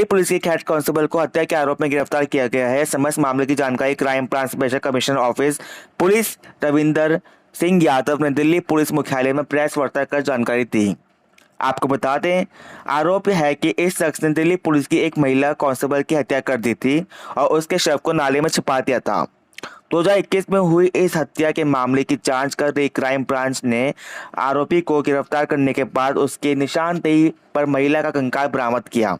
Delhi police के head constable को हत्या के आरोप में गिरफ्तार किया गया है। समस्त मामले की जानकारी crime branch special commissioner office police Ravinder Singh Yadav ने दिल्ली पुलिस मुख्यालय में प्रेस वार्ता कर जानकारी दी। आपको बता दें, आरोप है कि इस शख्स ने दिल्ली पुलिस की एक महिला कांस्टेबल की हत्या कर दी थी और उसके शव को नाले में छिपा दिया था। 2021 में हुई इस हत्या के मामले की जांच कर रही क्राइम ब्रांच ने आरोपी को गिरफ्तार करने के बाद उसके निशानदेही पर महिला का कंकाल बरामद किया।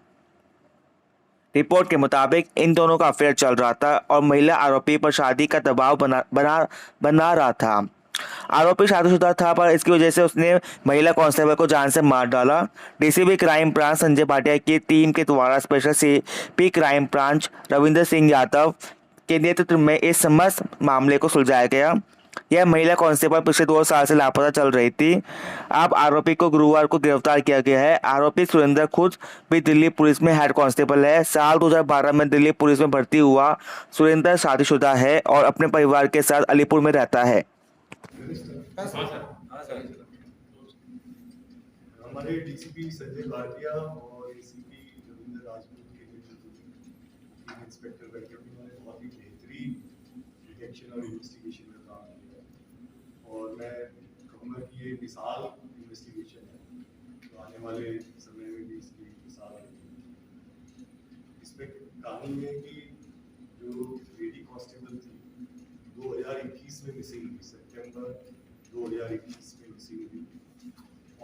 रिपोर्ट के मुताबिक इन दोनों का अफेयर चल रहा था और महिला आरोपी पर शादी का दबाव बना रहा था। आरोपी शादीशुदा था, पर इसकी वजह से उसने महिला कांस्टेबल को जान से मार डाला। DCP crime branch Sanjay Bhatia की टीम के द्वारा special CP crime branch Ravinder Singh Yadav के नेतृत्व में इस समस्त मामले को सुलझाया गया। यह महिला कांस्टेबल पिछले 2 साल से लापता चल रही थी। अब आरोपी को गुरुवार को गिरफ्तार किया गया है। आरोपी सुरेंद्र खुद भी दिल्ली पुलिस में हेड कांस्टेबल है। साल 2012 में दिल्ली पुलिस में भर्ती हुआ सुरेंद्र शादीशुदा है और अपने परिवार के साथ अलीपुर में रहता है। हमारे डीसीपी संजय भाटिया और एसीपी रविंद्र राजपूत के नेतृत्व में इंस्पेक्टर बैठे उन्होंने बहुत ही बेहतरीन डिटेक्शन और इन्वेस्टिगेशन का काम किया है और मैं कहूँगा कि ये मिसाल इन्वेस्टिगेशन है, तो आने वाले समय में भी इसकी मिसाल है। इसमें कहानी है कि जो लेडी कांस्टेबल थी 2021 में मिसिंग हुई, सितंबर 2021 में मिसिंग हुई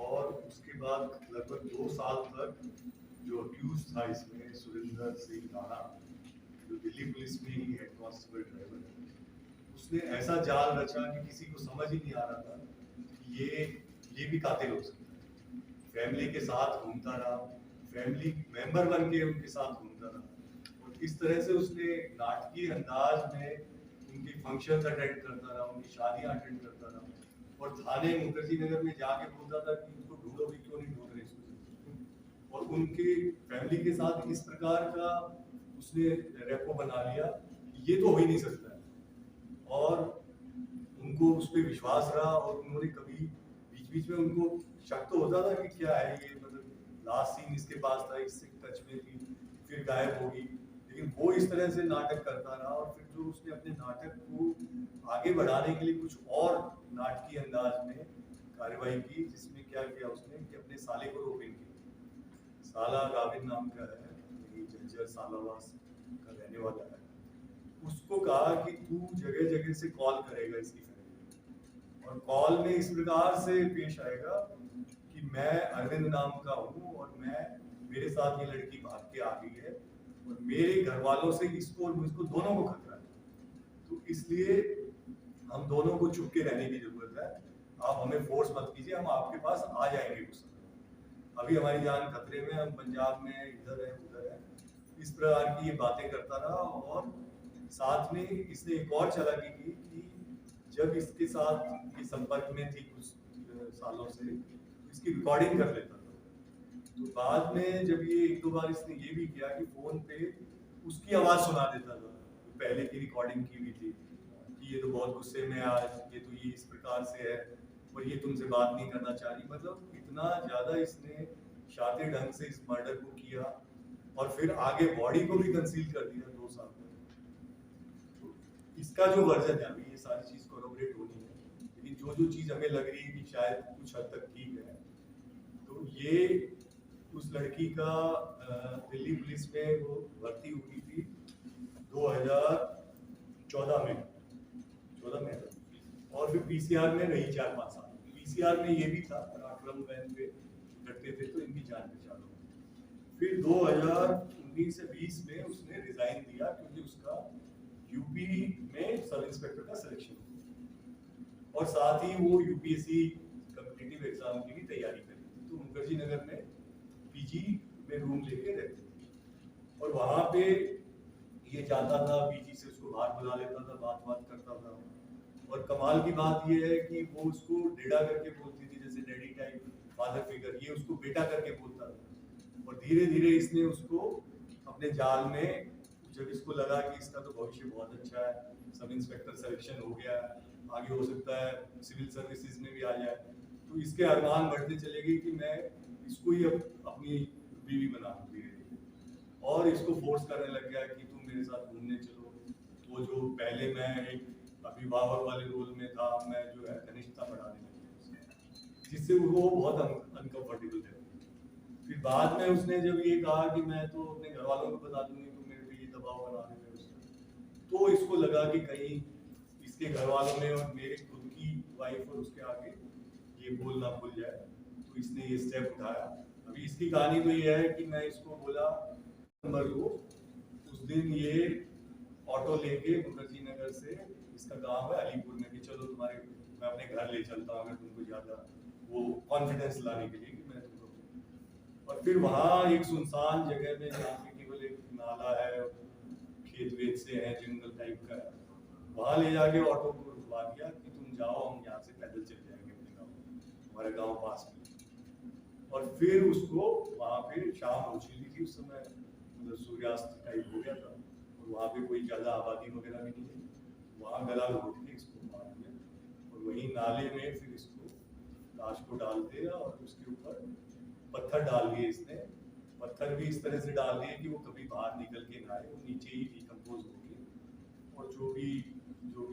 और उसके बाद लगभग 2 साल तक जो अक्यूज था इसमें सुरेंद्र सिंह राणा, जो दिल्ली पुलिस में ही हेड कांस्टेबल ड्राइवर है, उसने ऐसा जाल रचा कि किसी को समझ ही नहीं आ रहा था कि ये भी कातिल हो सकता है। फैमिली के साथ घूमता रहा, फैमिली मेंबर बन के उनके साथ घूमता रहा और इस तरह से उसने नाटकीय अंदाज में उनके फंक्शंस अटेंड करता रहा, उनकी शादियां अटेंड करता रहा और थाने मुखर्जी नगर में जाके बोलता था कि उनको ढूंढो भी, क्यों नहीं ढूंढ रहे इसको। और उनके फैमिली के साथ इस प्रकार का उसने रेपो बना लिया कि ये तो हो ही नहीं सकता है और उनको उस पर विश्वास रहा और उन्होंने कभी बीच बीच में उनको शक तो होता था कि क्या है ये, मतलब लास्ट सीन इसके पास था, इससे टच में थी, फिर गायब होगी, लेकिन वो इस तरह से नाटक करता रहा और फिर जो उसने अपने नाटक को आगे बढ़ाने के लिए कुछ और नाटकीय अंदाज में कार्रवाई की, जिसमें क्या किया उसने कि अपने साले को रोक किया। साला गाविन नाम का है, जंजर सालावास का रहने वाला है। उसको कहा कि तू जगह जगह से कॉल करेगा इसकी फैमिली और कॉल में इस प्रकार से पेश आएगा कि मैं अरविंद नाम का हूँ और मेरे साथ ये लड़की भाग के आ गई है और मेरे घर वालों से इसको और मुझको दोनों को खतरा है, तो इसलिए हम दोनों को चुप के रहने की जरूरत है। आप हमें फोर्स मत कीजिए, हम आपके पास आ जाएंगे कुछ समय, अभी हमारी जान खतरे में, हम पंजाब में इधर है उधर है। इस प्रकार की ये बातें करता रहा और साथ में इसने एक और चालाकी की कि जब इसके साथ ये संपर्क में थी कुछ सालों से, इसकी रिकॉर्डिंग कर लेता था। तो बाद में जब ये 1-2 बार इसने ये भी किया कि फोन पे उसकी आवाज सुना देता था, तो पहले की रिकॉर्डिंग की हुई थी कि ये तो बहुत गुस्से में आज, ये तो ये इस प्रकार से है और ये तुमसे बात नहीं करना चाह रही। मतलब इतना ज्यादा इसने शातिर ढंग से इस मर्डर को किया और फिर आगे बॉडी को भी कंसील कर दिया 2 साल तक। तो इसका जो वर्जन है, अभी ये सारी चीज कोरोबरेट होनी है, लेकिन जो चीज हमें लग रही है कि शायद कुछ हद तक ठीक है, तो ये उस लड़की का दिल्ली पुलिस में वो भर्ती हुई थी 2014 में और फिर पीसीआर में रही 4-5 साल। पीसीआर में ये भी था, पराक्रम वैन पे करते थे तो इनकी जान पहचान हो। फिर 2019 से 20 में उसने रिजाइन दिया क्योंकि उसका यूपी में सब इंस्पेक्टर का सिलेक्शन हुआ और साथ ही वो यूपीएससी कॉम्पिटिटिव एग्जाम की भी तैयारी करी। तो मुखर्जी नगर में पीजी में रूम लेके रहते थे और वहां पे ये जाता था, पीजी से उसको बाहर बुला लेता था, बात करता था। और कमाल की बात ये है कि वो उसको डेडा करके बोलती थी, जैसे डैडी टाइप फादर फिगर, ये उसको बेटा करके बोलता था। और धीरे धीरे इसने उसको अपने जाल में, जब इसको लगा कि इसका तो भविष्य बहुत अच्छा है, सब इंस्पेक्टर सिलेक्शन हो गया, आगे हो सकता है सिविल सर्विसेज में भी आ जाए, तो इसके अरमान बढ़ते चले गए कि मैं इसको ही अपनी बीवी बना दूं धीरे धीरे। और इसको फोर्स करने लग गया कि तुम मेरे साथ घूमने चलो। वो जो पहले मैं एक अभिभावक वाले रोल में था, मैं जो है घनिष्ठता बढ़ाने लग गया उससे, जिससे वो बहुत अनकंफर्टेबल थे। फिर बाद में उसने जब ये कहा कि मैं तो अपने घर वालों को बता दूंगी, तो मेरे पे ये दबाव बना रहे हैं उसने, तो इसको लगा कि कहीं इसके घर वालों में और मेरे खुद की वाइफ और उसके आगे ये बोल ना भूल जाए, तो इसने ये स्टेप उठाया। अभी इसकी कहानी तो ये है कि मैं इसको बोला नंबर को, उस दिन ये ऑटो लेके मुखर्जी नगर से, इसका गांव है अलीपुर में, कि चलो तुम्हारे मैं अपने घर ले चलता हूँ अगर तुमको ज्यादा वो कॉन्फिडेंस लाने के लिए कि मैं तुमको। और फिर वहाँ एक सुनसान जगह में जहाँ पे केवल एक नाला है, खेत वेत से है, जंगल टाइप का है, वहाँ ले जाके ऑटो को रुकवा दिया कि तुम जाओ, हम यहाँ से पैदल चल जाएंगे अपने गाँव, हमारा गाँव पास में। और फिर उसको वहाँ पे शाम हो चुकी थी उस समय, मतलब सूर्यास्त टाइप हो गया था, और वहाँ पे कोई ज्यादा आबादी वगैरह भी नहीं है। वहाँ गला घोट के इसको मार दिया, और वहीं नाले में फिर इसको लाश को डाल दिया, और उसके ऊपर पत्थर डाल दिए इसने। पत्थर भी इस तरह से डाल दिए कि वो कभी बाहर निकल के ना आए, वो नीचे ही डिकम्पोज हो गए। और जो भी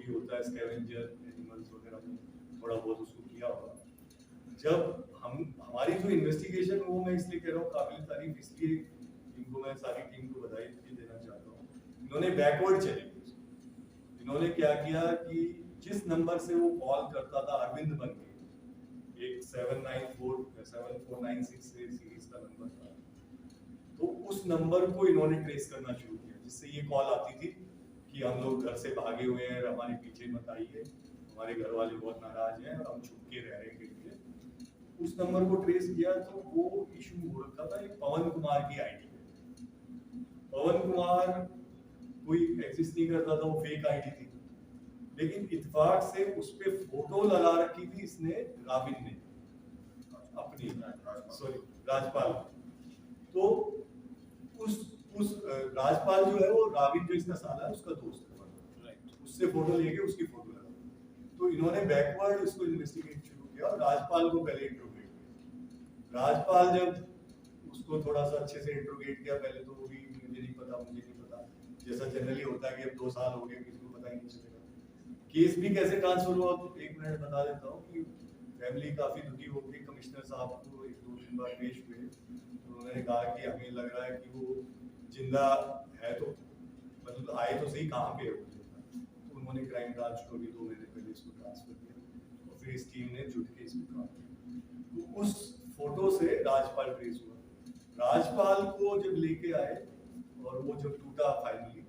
होता है स्कैवेंजर एनिमल्स वगैरह में थोड़ा बहुत उसको किया होगा। जब हमारी जो इन्वेस्टिगेशन, वो मैं इसलिए कह रहा हूँ काबिल तारीफ, इसलिए इनको मैं सारी टीम को बधाई देना चाहता हूँ। इन्होंने बैकवर्ड चले, इन्होंने क्या किया कि जिस नंबर से वो कॉल करता था अरविंद बन के, एक 7496 से सीरीज का नंबर था, तो उस नंबर को इन्होंने ट्रेस करना शुरू किया, जिससे ये कॉल आती थी कि हम लोग घर से भागे हुए हैं, हमारे पीछे मत आइए, हमारे घर वाले बहुत नाराज हैं और हम छुप के रह रहे हैं कहीं। उस नंबर को ट्रेस किया तो वो इशू हो रखा था एक पवन कुमार की आईडी पे। पवन कुमार कोई एग्जिस्ट नहीं करता था, वो फेक आईडी थी, लेकिन इत्तेफाक से उस पे फोटो लगा रखी थी इसने, राबिन ने अपनी, सॉरी राजपाल। तो उस राजपाल जो है, वो राबिन जो इसका साला है उसका दोस्त है, उससे फोटो लेके उसकी फोटो लगा। तो इन्होंने बैकवर्ड उसको इन्वेस्टिगेट शुरू किया, और राजपाल को पहले इंट्रोगेट किया। राजपाल जब उसको थोड़ा सा अच्छे से इंट्रोगेट किया, पहले तो वो भी मुझे नहीं पता, जैसा जनरली होता है कि अब 2 साल हो गए, किसी को पता ही नहीं चलेगा। केस भी कैसे ट्रांसफर हुआ, तो 1 मिनट बता देता हूँ कि फैमिली काफी दुखी हो गई। कमिश्नर साहब को 1-2 दिन बाद पेश हुए, तो उन्होंने कहा कि हमें लग रहा है कि वो जिंदा है, तो मतलब आए तो सही, कहाँ पे है वो जिंदा। तो उन्होंने क्राइम ब्रांच को भी 2 महीने पहले इसको ट्रांसफर किया, और फिर इस टीम ने जुट के इसको काम किया। तो उस फोटो से राजपाल ट्रेस हुआ। राजपाल को जब लेके आए और वो जब टूटा फाइनली,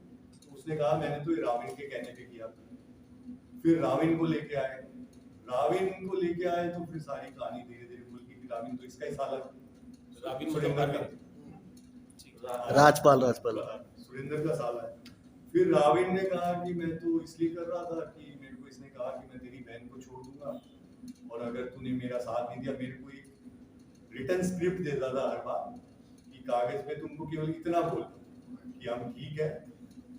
तो उसने कहा मैंने तो ये राविन के कहने पे किया। फिर राविन को लेके आए, तो फिर सारी कहानी धीरे धीरे खुल गई कि राविन तो इसका ही साला, राबिन सुरेंद्र का, राजपाल सुरेंद्र का साला है। फिर राविन ने कहा कि मैं तो इसलिए कर रहा था कि मेरे को इसने कहा कि मैं तेरी बहन को छोड़ दूंगा, और अगर तूने मेरा साथ नहीं दिया, मेरे को एक रिटर्न स्क्रिप्ट देता था हर बार कि कागज पे तुमको केवल इतना बोल कि हम ठीक है,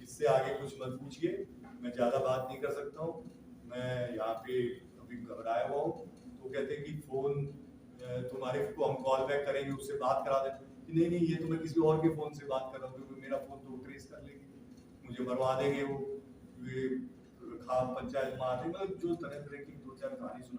इससे आगे कुछ मत पूछिए, मैं ज्यादा बात नहीं कर सकता हूँ, मैं यहाँ पे अभी घबराया हुआ हूँ। तो कहते कि फोन तुम्हारे को हम कॉल बैक करेंगे, उससे बात करा दें। नहीं, ये तो मैं किसी और के फोन से बात कर रहा हूँ, क्योंकि मेरा फोन तो ट्रेस कर लेंगे, मुझे मरवा देंगे, वो खाप पंचायत मार देंगे, मतलब जो तरह की 2-4 कहानी सुना।